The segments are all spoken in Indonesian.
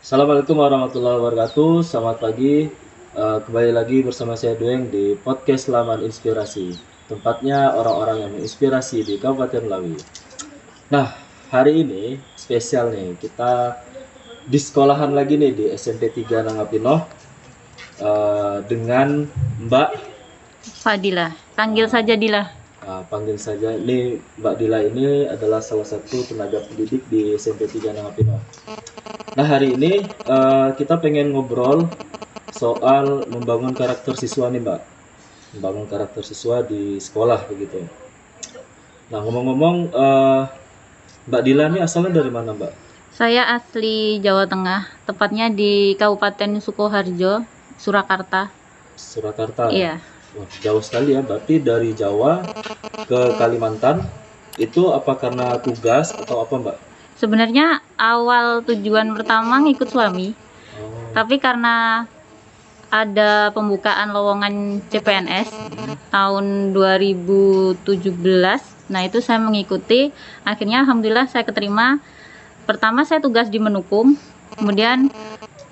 Assalamualaikum warahmatullahi wabarakatuh. Selamat pagi. Kembali lagi bersama saya Dueng di podcast Laman Inspirasi. Tempatnya orang-orang yang menginspirasi di Kabupaten Lawi. Nah, hari ini spesial nih. Kita di sekolahan lagi nih di SMP 3 Nangapino dengan Mbak. Fadila, panggil saja Dila. Panggil saja. Ini Mbak Dila ini adalah salah satu tenaga pendidik di SMP 3 Nangapino. Nah, hari ini kita pengen ngobrol soal membangun karakter siswa nih, Mbak. Membangun karakter siswa di sekolah begitu. Nah, ngomong-ngomong, Mbak Dila nih asalnya dari mana, Mbak? Saya asli Jawa Tengah, tepatnya di Kabupaten Sukoharjo, Surakarta. Surakarta. Iya. Wah, jauh sekali ya. Berarti dari Jawa ke Kalimantan itu apa karena tugas atau apa, Mbak? Sebenarnya awal tujuan pertama ngikut suami, Oh, tapi karena ada pembukaan lowongan CPNS tahun 2017, nah itu saya mengikuti. Akhirnya alhamdulillah saya keterima. Pertama saya tugas di Menukung, kemudian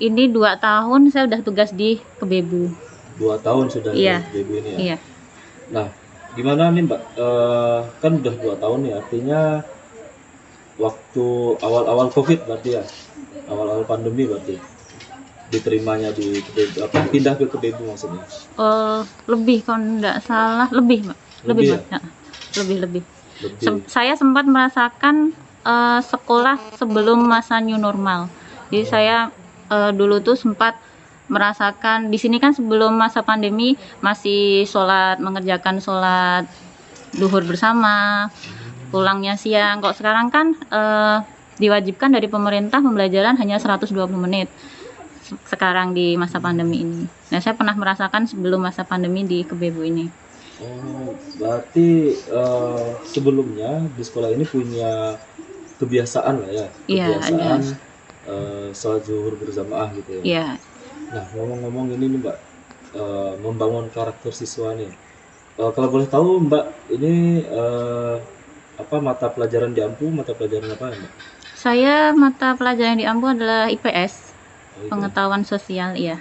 ini 2 tahun saya udah tugas di Kebebu. 2 tahun sudah Iya. di BB ini ya. Iya. Nah, gimana nih, Mbak? Kan udah 2 tahun ya, artinya waktu awal-awal COVID berarti ya, awal-awal pandemi berarti diterimanya di pindah ke Kebebu maksudnya. Lebih kalau nggak salah, lebih Mbak, Lebih ya? Mbak. Ya, lebih. Lebih. Saya sempat merasakan sekolah sebelum masa new normal. Jadi saya dulu tuh sempat merasakan di sini kan sebelum masa pandemi masih mengerjakan sholat duhur bersama, pulangnya siang. Kok sekarang kan diwajibkan dari pemerintah pembelajaran hanya 120 menit sekarang di masa pandemi ini. Nah, saya pernah merasakan sebelum masa pandemi di Kebebu ini. Oh, berarti sebelumnya di sekolah ini punya kebiasaan lah ya, Iya, kebiasaan ada. sholat zuhur berjamaah gitu ya. Iya. Nah, ngomong-ngomong ini nih, Mbak, membangun karakter siswa nih. Kalau boleh tahu, Mbak, ini apa mata pelajaran di AMPU, mata pelajaran apa ya, Mbak? Saya mata pelajaran yang di AMPU adalah IPS, Oh, itu. pengetahuan sosial, iya.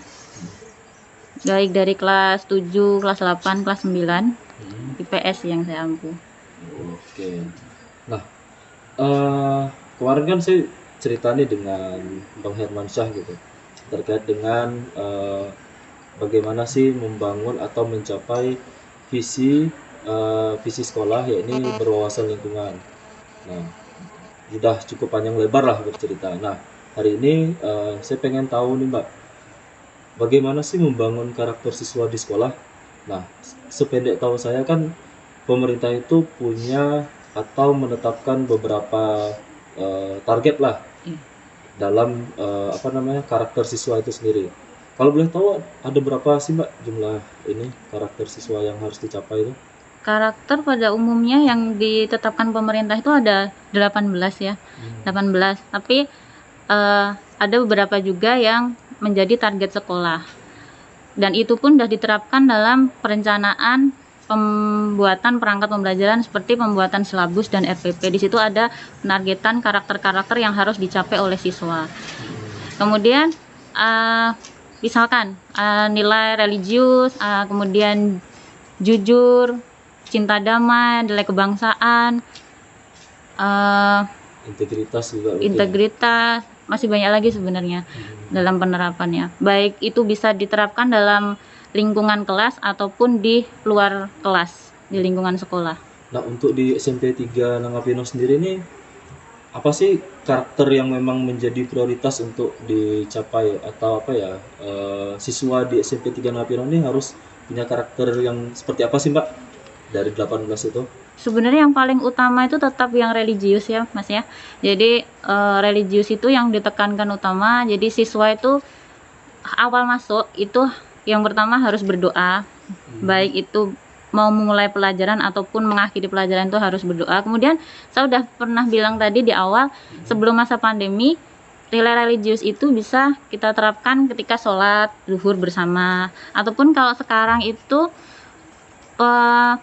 Baik dari kelas 7, kelas 8, kelas 9, IPS yang saya ampu. Oke. Nah, kemarin kan saya cerita nih dengan Bang Hermansyah gitu, terkait dengan bagaimana sih membangun atau mencapai visi visi sekolah, yakni berwawasan lingkungan. Nah, sudah cukup panjang lebar lah bercerita. Nah, hari ini saya pengen tahu nih, Mbak, bagaimana sih membangun karakter siswa di sekolah? Nah, sependek tahu saya kan pemerintah itu punya atau menetapkan beberapa target lah dalam apa namanya karakter siswa itu sendiri. Kalau boleh tahu ada berapa sih, Mbak, jumlah ini karakter siswa yang harus dicapai itu? Karakter pada umumnya yang ditetapkan pemerintah itu ada 18 ya. 18. Tapi ada beberapa juga yang menjadi target sekolah. Dan itu pun sudah diterapkan dalam perencanaan pembuatan perangkat pembelajaran seperti pembuatan silabus dan RPP. Di situ ada penargetan karakter-karakter yang harus dicapai oleh siswa. Kemudian misalkan nilai religius, kemudian jujur, cinta damai, nilai kebangsaan, Integritas juga. integritas, masih banyak lagi sebenarnya dalam penerapannya. Baik itu bisa diterapkan dalam lingkungan kelas ataupun di luar kelas, di lingkungan sekolah. Nah, untuk di SMP 3 Nangapino sendiri nih, apa sih karakter yang memang menjadi prioritas untuk dicapai, atau apa ya, siswa di SMP 3 Nangapino ini harus punya karakter yang seperti apa sih, Mbak, dari 18 itu? Sebenarnya yang paling utama itu tetap yang religius ya Mas ya. Jadi religius itu yang ditekankan utama. Jadi siswa itu awal masuk itu yang pertama harus berdoa. Baik itu mau memulai pelajaran ataupun mengakhiri pelajaran itu harus berdoa. Kemudian saya udah pernah bilang tadi di awal, sebelum masa pandemi, nilai religius itu bisa kita terapkan ketika sholat zuhur bersama, ataupun kalau sekarang itu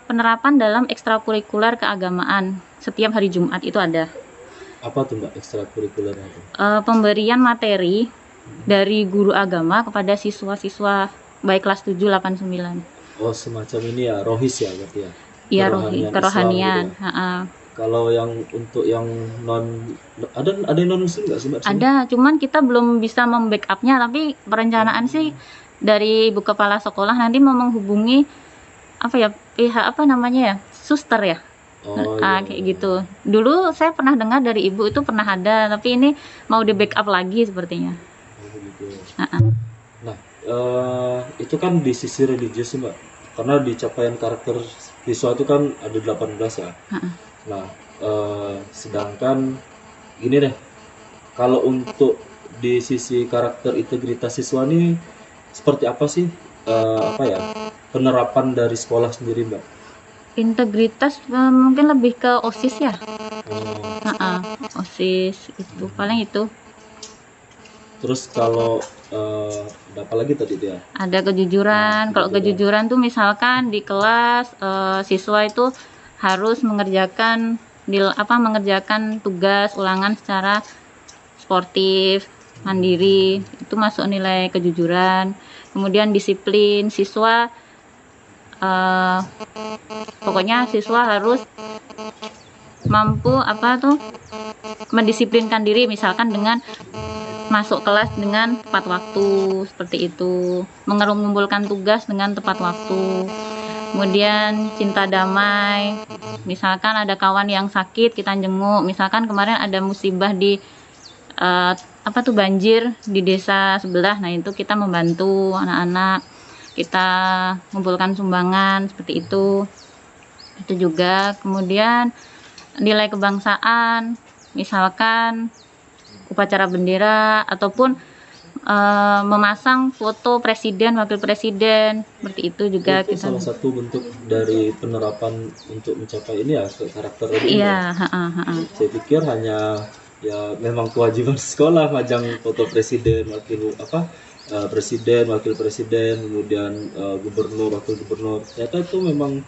penerapan dalam ekstrakurikuler keagamaan setiap hari Jumat itu ada. Apa tuh, Mbak, ekstrakurikulernya itu? Pemberian materi dari guru agama kepada siswa-siswa baik kelas 7, 8, 9. Oh, semacam ini ya, rohis ya berarti ya. Iya, Kerohanian Islam kerohanian. gitu ya. Kalau yang untuk yang non ada yang non muslim nggak sih Mbak? Ada, cuman kita belum bisa membackup-nya, tapi perencanaan sih dari ibu kepala sekolah nanti mau menghubungi apa ya, pihak apa namanya ya, suster ya. Oh, iya, Kayak iya. gitu. Dulu saya pernah dengar dari ibu itu pernah ada, tapi ini mau di backup lagi sepertinya. Oh, begitu. Heeh. Nah, itu kan di sisi religius sih Mbak. Karena di capaian karakter siswa itu kan ada 18 ya. Heeh. Nah, sedangkan gini deh, kalau untuk di sisi karakter integritas siswa ini seperti apa sih apa ya penerapan dari sekolah sendiri Mbak? Integritas mungkin lebih ke OSIS ya. Oh, OSIS itu paling itu. terus kalau ada apa lagi tadi dia? Ada kejujuran. Kalau kejujuran tuh misalkan di kelas siswa itu harus mengerjakan mengerjakan tugas ulangan secara sportif, mandiri. Itu masuk nilai kejujuran. Kemudian disiplin siswa pokoknya siswa harus mampu mendisiplinkan diri, misalkan dengan masuk kelas dengan tepat waktu, seperti itu, mengumpulkan tugas dengan tepat waktu. Kemudian cinta damai, misalkan ada kawan yang sakit kita jenguk, misalkan kemarin ada musibah di banjir di desa sebelah, nah itu kita membantu anak-anak, kita mengumpulkan sumbangan seperti itu juga. Kemudian nilai kebangsaan, misalkan upacara bendera ataupun memasang foto presiden, wakil presiden, seperti itu juga Itu kita. salah satu bentuk dari penerapan untuk mencapai ini ya karakter ini. Iya, Saya pikir hanya ya memang kewajiban sekolah majang foto presiden, wakil presiden, kemudian gubernur, wakil gubernur. Ternyata itu memang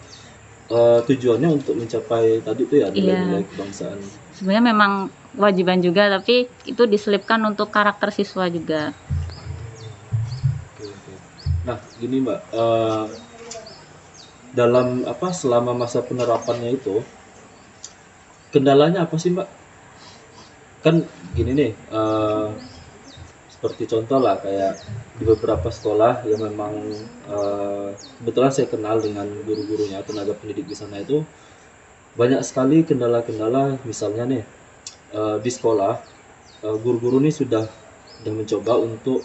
tujuannya untuk mencapai tadi itu ya nilai-nilai kebangsaan. Sebenarnya memang kewajiban juga, tapi itu diselipkan untuk karakter siswa juga. Oke. Nah, gini Mbak, dalam selama masa penerapannya itu kendalanya apa sih Mbak? Kan gini nih, seperti contoh lah kayak di beberapa sekolah yang memang kebetulan saya kenal dengan guru-gurunya, tenaga pendidik di sana itu banyak sekali kendala-kendala. Misalnya nih di sekolah guru-guru ini sudah mencoba untuk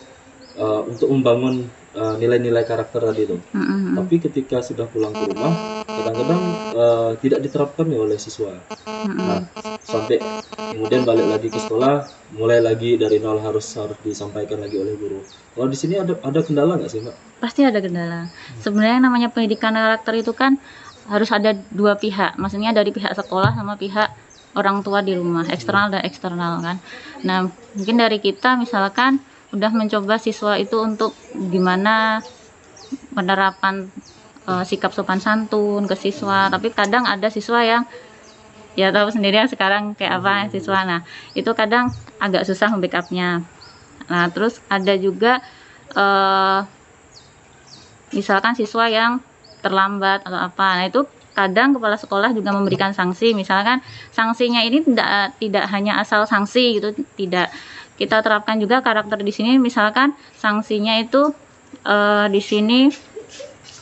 membangun nilai-nilai karakter tadi itu. Tapi ketika sudah pulang ke rumah kadang-kadang tidak diterapkan nih oleh siswa. Nah, sampai kemudian balik lagi ke sekolah, mulai lagi dari nol, harus disampaikan lagi oleh guru. Kalau di sini ada kendala nggak sih Mbak? Pasti ada kendala. Sebenarnya namanya pendidikan karakter itu kan harus ada dua pihak, maksudnya dari pihak sekolah sama pihak orang tua di rumah, eksternal dan eksternal kan. Nah, mungkin dari kita misalkan udah mencoba siswa itu untuk gimana penerapan sikap sopan santun ke siswa, tapi kadang ada siswa yang ya tahu sendiri sekarang kayak apa siswa. Nah, itu kadang agak susah membackupnya. Nah, terus ada juga misalkan siswa yang terlambat atau apa. Nah, itu kadang kepala sekolah juga memberikan sanksi. Misalkan sanksinya ini tidak hanya asal sanksi gitu, tidak. Kita terapkan juga karakter di sini. Misalkan sanksinya itu di sini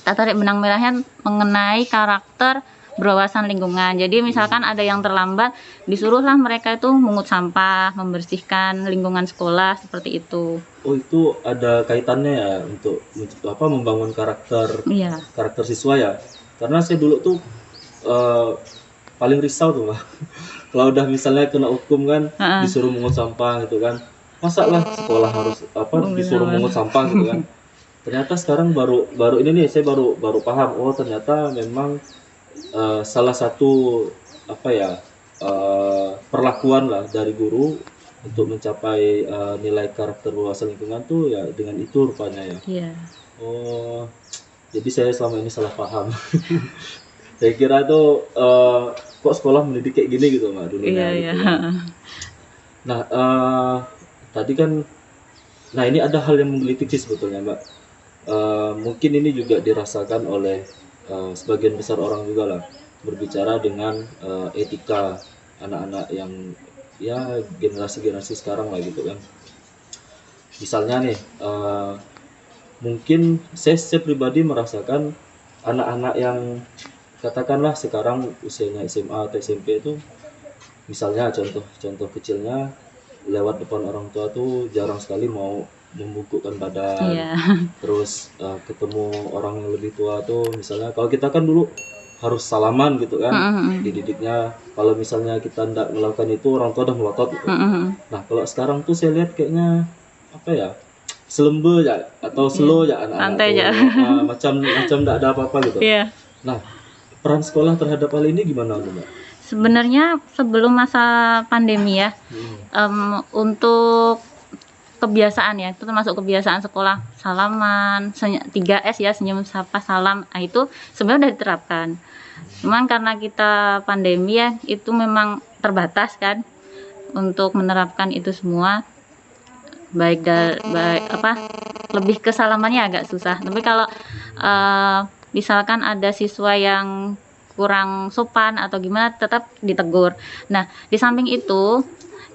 kita tarik benang merahnya mengenai karakter berwawasan lingkungan. Jadi misalkan ada yang terlambat, disuruhlah mereka itu mengut sampah, membersihkan lingkungan sekolah, seperti itu. Oh, itu ada kaitannya ya untuk membangun karakter siswa ya. Karena saya dulu tuh paling risau tuh Mbak. Kalau udah misalnya kena hukum kan, disuruh mengut sampah gitu kan. Masa lah sekolah harus disuruh mengut sampah gitu kan. Ternyata sekarang baru ini nih saya baru paham, oh ternyata memang salah satu perlakuan lah dari guru untuk mencapai nilai karakter wawasan lingkungan tuh ya dengan itu rupanya ya. Iya. Oh, jadi saya selama ini salah paham. Saya kira tuh kok sekolah mendidik kayak gini gitu Mbak dulunya. Iya. Gitu. Nah, tadi kan Nah, ini ada hal yang menggelitik sih sebetulnya, Mbak. Mungkin ini juga dirasakan oleh sebagian besar orang juga lah, berbicara dengan etika anak-anak yang ya generasi-generasi sekarang lah gitu kan. Misalnya nih, mungkin saya pribadi merasakan anak-anak yang katakanlah sekarang usianya SMA atau SMP itu, misalnya contoh kecilnya lewat depan orang tua tuh jarang sekali mau membungkukkan badan. Iya. Terus ketemu orang yang lebih tua tuh, misalnya kalau kita kan dulu harus salaman gitu kan, dididiknya kalau misalnya kita tidak melakukan itu orang tua udah melotot gitu. Nah, kalau sekarang tuh saya lihat kayaknya apa ya, selembe ya atau slow ya anak-anak Santai tuh. aja. macam tidak ada apa-apa gitu. Iya. Nah, peran sekolah terhadap hal ini gimana Mbak? Sebenarnya sebelum masa pandemi ya, untuk kebiasaan ya, itu termasuk kebiasaan sekolah salaman, 3S ya, senyum, sapa, salam. Nah, itu sebenarnya udah diterapkan. Cuman karena kita pandemi ya, itu memang terbatas kan untuk menerapkan itu semua. Baik lebih ke salamannya agak susah. Tapi kalau misalkan ada siswa yang kurang sopan atau gimana, tetap ditegur. Nah, di samping itu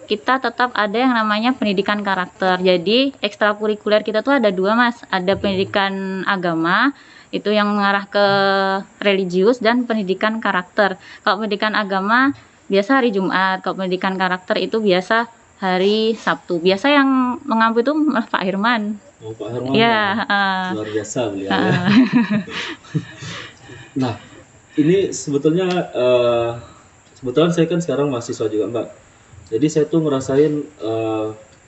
kita tetap ada yang namanya pendidikan karakter. Jadi ekstrakurikuler kita tuh ada 2 Mas, ada pendidikan agama itu yang mengarah ke religius, dan pendidikan karakter. Kalau pendidikan agama biasa hari Jumat, kalau pendidikan karakter itu biasa hari Sabtu. Biasa yang mengampu itu Pak Herman. Oh, Pak Herman Ya, luar biasa beliau ya. Nah, ini sebetulnya saya kan sekarang mahasiswa juga Mbak. Jadi saya tuh ngerasain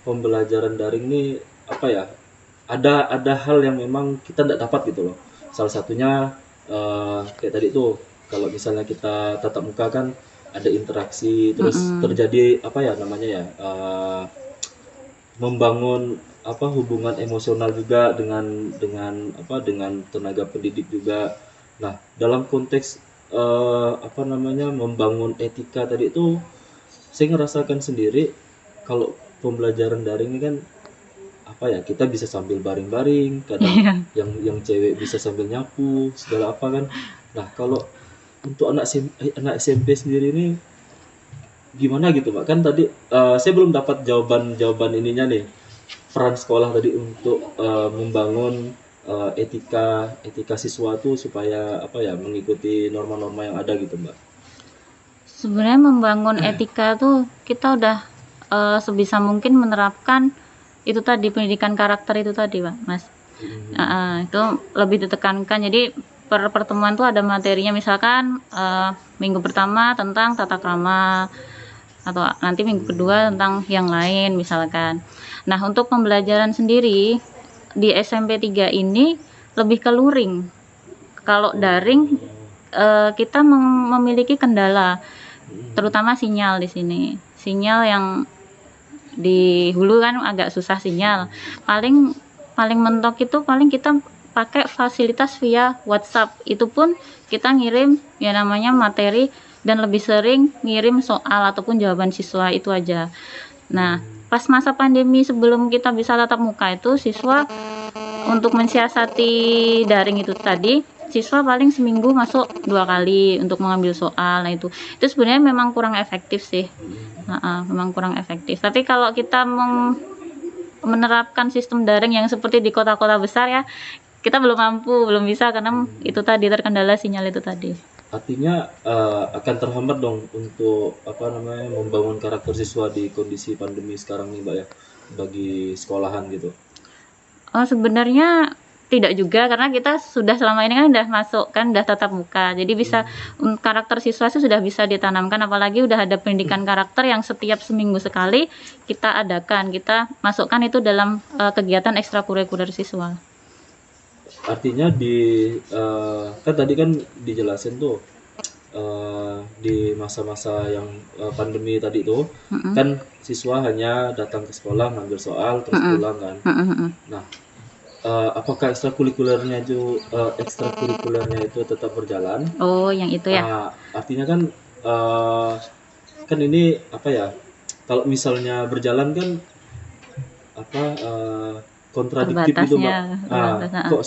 pembelajaran daring ini apa ya? Ada hal yang memang kita tidak dapat gitu loh. Salah satunya kayak tadi tuh, kalau misalnya kita tatap muka kan ada interaksi, terus terjadi apa ya namanya ya, membangun apa hubungan emosional juga dengan tenaga pendidik juga. Nah, dalam konteks apa namanya membangun etika tadi itu, saya ngerasakan sendiri kalau pembelajaran daring ini kan apa ya, kita bisa sambil baring-baring, kadang yang cewek bisa sambil nyapu segala apa kan. Nah, kalau untuk anak SMP sendiri ini gimana gitu Pak? Kan tadi saya belum dapat jawaban ininya nih, peran sekolah tadi untuk membangun etika siswa tuh supaya apa ya, mengikuti norma-norma yang ada gitu Mbak. Sebenarnya membangun etika tuh kita udah sebisa mungkin menerapkan itu tadi, pendidikan karakter itu tadi Pak Mas. Itu lebih ditekankan. Jadi per pertemuan tuh ada materinya, misalkan minggu pertama tentang tata krama, atau nanti minggu kedua tentang yang lain misalkan. Nah, untuk pembelajaran sendiri di SMP 3 ini lebih ke luring. Kalau daring kita memiliki kendala, terutama sinyal di sini. Sinyal yang di hulu kan agak susah sinyal. Paling mentok itu paling kita pakai fasilitas via WhatsApp. Itu pun kita ngirim ya namanya materi, dan lebih sering ngirim soal ataupun jawaban siswa, itu aja. Nah, pas masa pandemi sebelum kita bisa tatap muka itu, siswa untuk mensiasati daring itu tadi, siswa paling seminggu masuk 2 kali untuk mengambil soal. Nah, itu sebenarnya memang kurang efektif sih. Memang kurang efektif. Tapi kalau kita menerapkan sistem daring yang seperti di kota-kota besar ya, kita belum mampu, belum bisa, karena itu tadi terkendala sinyal itu tadi. Artinya akan terhambat dong untuk apa namanya membangun karakter siswa di kondisi pandemi sekarang nih Mbak ya, bagi sekolahan gitu. Sebenarnya tidak juga, karena kita sudah selama ini kan udah masuk kan, udah tatap muka, jadi bisa karakter siswa sih sudah bisa ditanamkan, apalagi udah ada pendidikan karakter yang setiap seminggu sekali kita adakan, kita masukkan itu dalam kegiatan ekstrakurikuler siswa. Artinya kan tadi kan dijelasin tuh di masa-masa yang pandemi tadi tuh kan siswa hanya datang ke sekolah ngambil soal terus pulang kan. Nah, apakah ekstrakurikulernya itu tetap berjalan? Oh, yang itu ya. Artinya kan ini apa ya? Kalau misalnya berjalan kan apa kontradiktif gitu Mbak. Terbatasnya, Kok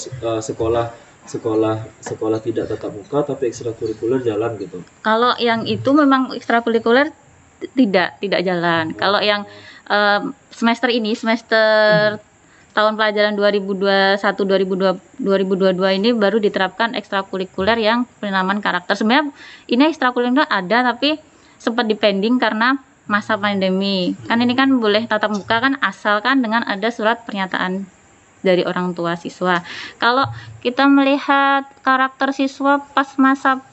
sekolah tidak tatap muka tapi ekstrakurikuler jalan gitu. Kalau yang itu memang ekstrakurikuler tidak jalan. Kalau yang semester tahun pelajaran 2021-2022 ini baru diterapkan ekstrakurikuler yang penanaman karakter. Sebenarnya ini ekstrakurikuler ada tapi sempat dipending karena masa pandemi. Kan ini kan boleh tatap muka kan asalkan dengan ada surat pernyataan dari orang tua siswa. Kalau kita melihat karakter siswa pas masa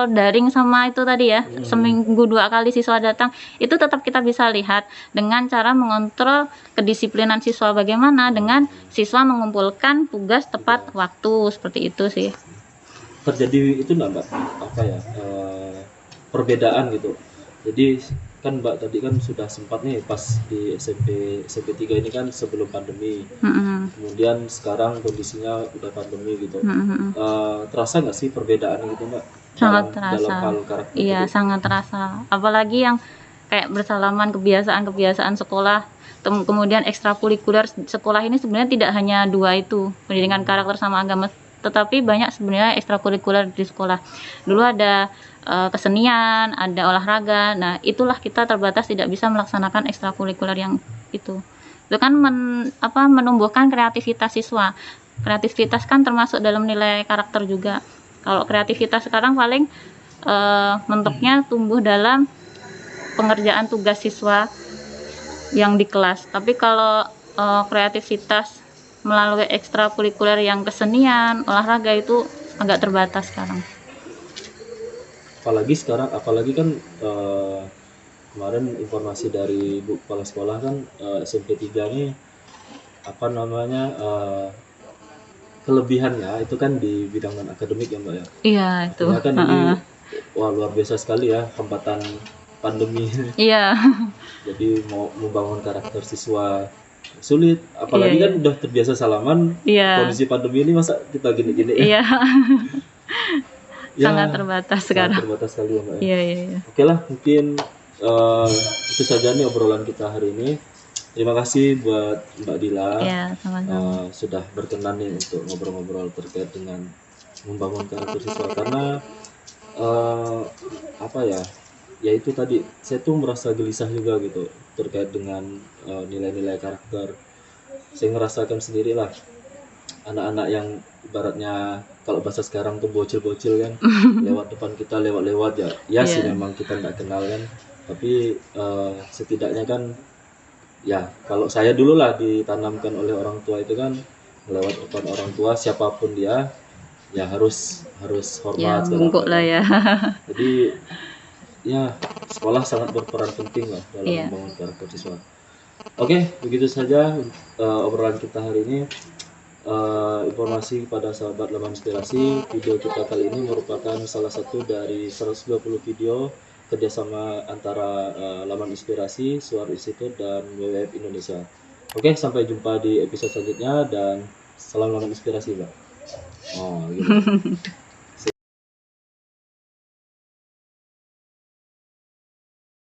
daring sama itu tadi ya, seminggu 2 kali siswa datang, itu tetap kita bisa lihat dengan cara mengontrol kedisiplinan siswa bagaimana dengan siswa mengumpulkan tugas tepat waktu, seperti itu sih. Terjadi itu enggak Mbak, apa ya, perbedaan gitu. Jadi kan Mbak tadi kan sudah sempat nih pas di SMP 3 ini kan sebelum pandemi. Kemudian sekarang kondisinya udah pandemi gitu. Terasa nggak sih perbedaan gitu Mbak? Sangat terasa. Dalam hal karakter Iya, gitu? sangat terasa. Apalagi yang kayak bersalaman, kebiasaan sekolah, kemudian ekstrakurikuler sekolah ini sebenarnya tidak hanya 2 itu, pendidikan karakter sama agama, tetapi banyak sebenarnya ekstrakurikuler di sekolah. Dulu ada kesenian, ada olahraga. Nah, itulah kita terbatas tidak bisa melaksanakan ekstrakurikuler yang itu. Itu kan menumbuhkan kreativitas siswa. Kreativitas kan termasuk dalam nilai karakter juga. Kalau kreativitas sekarang paling mentoknya tumbuh dalam pengerjaan tugas siswa yang di kelas. Tapi kalau kreativitas melalui ekstrakurikuler yang kesenian, olahraga itu agak terbatas sekarang. Apalagi kan kemarin informasi dari Bu Kepala Sekolah kan SMP 3 ini apa namanya kelebihannya itu kan di bidang non akademik ya Mbak ya. Iya itu. Artinya kan ini wah luar biasa sekali ya hambatan pandemi. Iya. Jadi mau membangun karakter siswa sulit, apalagi kan udah terbiasa salaman. Kondisi pandemi ini masa kita gini-gini ya. Iya. Sangat terbatas sekarang. Sangat terbatas sekali ya Mbak ya. Iya. Oke lah, mungkin itu saja nih obrolan kita hari ini. Terima kasih buat Mbak Dila sudah berkenan nih untuk ngobrol-ngobrol terkait dengan membangun karakter siswa, karena apa ya itu tadi saya tuh merasa gelisah juga gitu terkait dengan nilai-nilai karakter. Saya ngerasakan sendiri lah anak-anak yang ibaratnya kalau bahasa sekarang tuh bocil-bocil kan lewat depan kita lewat-lewat ya sih memang kita nggak kenal kan, tapi setidaknya kan ya kalau saya dulu lah ditanamkan oleh orang tua itu kan lewat depan orang tua siapapun dia ya harus hormat bungkuk lah ya. Jadi ya sekolah sangat berperan penting lah dalam membangun karakter siswa. Oke, begitu saja obrolan kita hari ini. Informasi kepada sahabat Laman Inspirasi, video kita kali ini merupakan salah satu dari 120 video kerjasama antara Laman Inspirasi, Suara Institute, dan WWF Indonesia. Oke, sampai jumpa di episode selanjutnya dan salam Laman Inspirasi, Mbak. Oh, gitu.